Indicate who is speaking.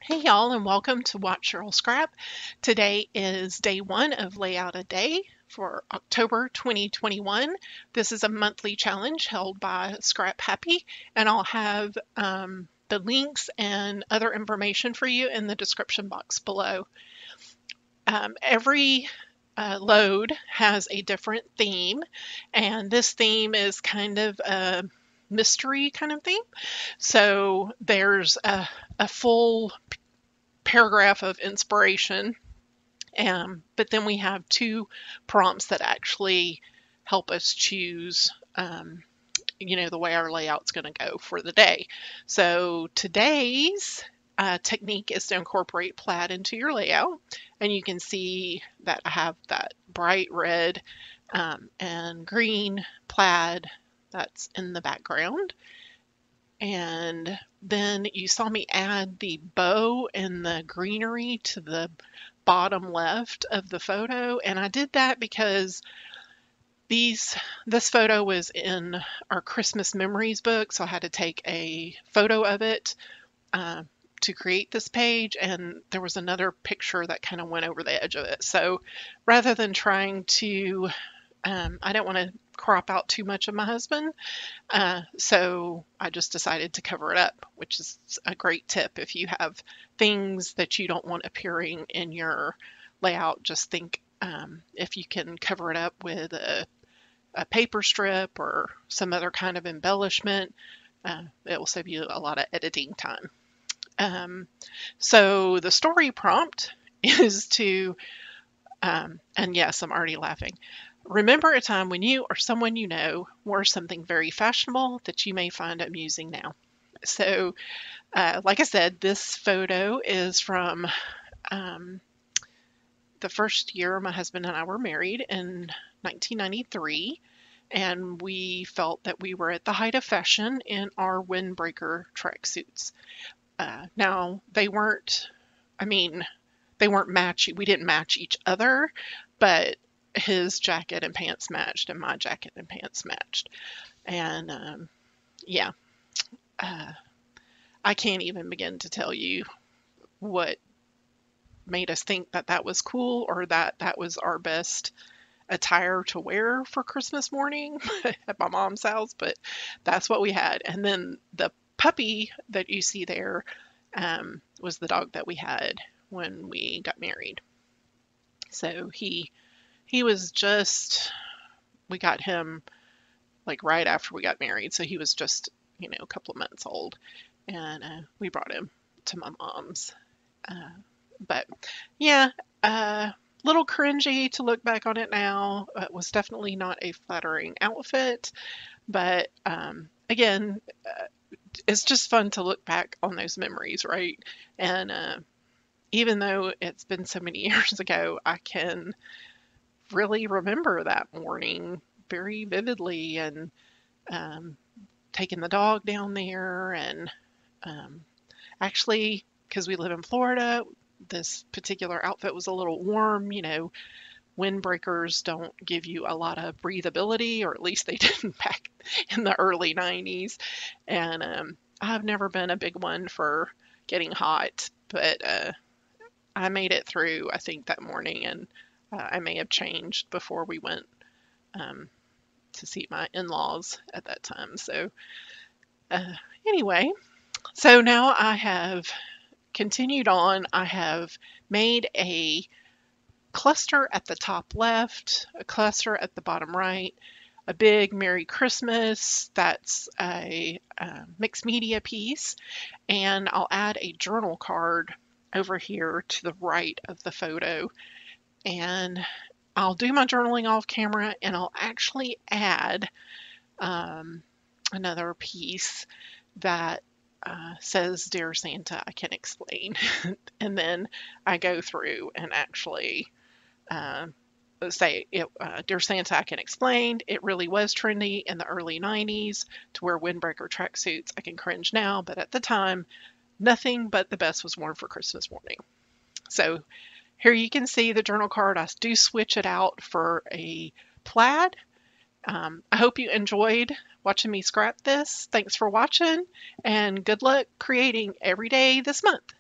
Speaker 1: Hey y'all, and welcome to Watch Cheryl Scrap. Today is day one of Layout a Day for October 2021. This is a monthly challenge held by Scrap Happy, and I'll have the links and other information for you in the description box below. Every load has a different theme, and this theme is kind of a mystery kind of theme. So there's a full paragraph of inspiration, but then we have two prompts that actually help us choose the way our layout's going to go for the day. So today's technique is to incorporate plaid into your layout, and you can see that I have that bright red and green plaid that's in the background. And then you saw me add the bow and the greenery to the bottom left of the photo. And I did that because this photo was in our Christmas memories book, so I had to take a photo of it to create this page, and there was another picture that kind of went over the edge of it. So rather than trying to, I don't want to crop out too much of my husband, so I just decided to cover it up, which is a great tip. If you have things that you don't want appearing in your layout, just think if you can cover it up with a paper strip or some other kind of embellishment, it will save you a lot of editing time. So the story prompt is to, and yes, I'm already laughing. Remember a time when you or someone you know wore something very fashionable that you may find amusing now. So, like I said, this photo is from the first year my husband and I were married in 1993, and we felt that we were at the height of fashion in our windbreaker tracksuits. Now, they weren't matchy. We didn't match each other, but his jacket and pants matched, and my jacket and pants matched. And yeah, I can't even begin to tell you what made us think that that was cool or that that was our best attire to wear for Christmas morning at my mom's house, but that's what we had. And then the puppy that you see there was the dog that we had when we got married. So he was just, we got him like right after we got married, so he was just, a couple of months old, and we brought him to my mom's. But yeah, little cringy to look back on it now. It was definitely not a flattering outfit, but again, it's just fun to look back on those memories, right? And even though it's been so many years ago, I can really remember that morning very vividly, and taking the dog down there, and actually, because we live in Florida, this particular outfit was a little warm. Windbreakers don't give you a lot of breathability, or at least they didn't back in the early 90s. And I've never been a big one for getting hot, but I made it through, I think, that morning, and I may have changed before we went to see my in-laws at that time. So anyway, so now I have continued on. I have made a cluster at the top left, a cluster at the bottom right, a big Merry Christmas, that's a mixed media piece, and I'll add a journal card over here to the right of the photo. And I'll do my journaling off camera, and I'll actually add another piece that says, Dear Santa, I can explain. And then I go through and actually say, Dear Santa, I can explain. It really was trendy in the early 90s to wear windbreaker tracksuits. I can cringe now, but at the time, nothing but the best was worn for Christmas morning. So here you can see the journal card. I do switch it out for a plaid. I hope you enjoyed watching me scrap this. Thanks for watching, and good luck creating every day this month.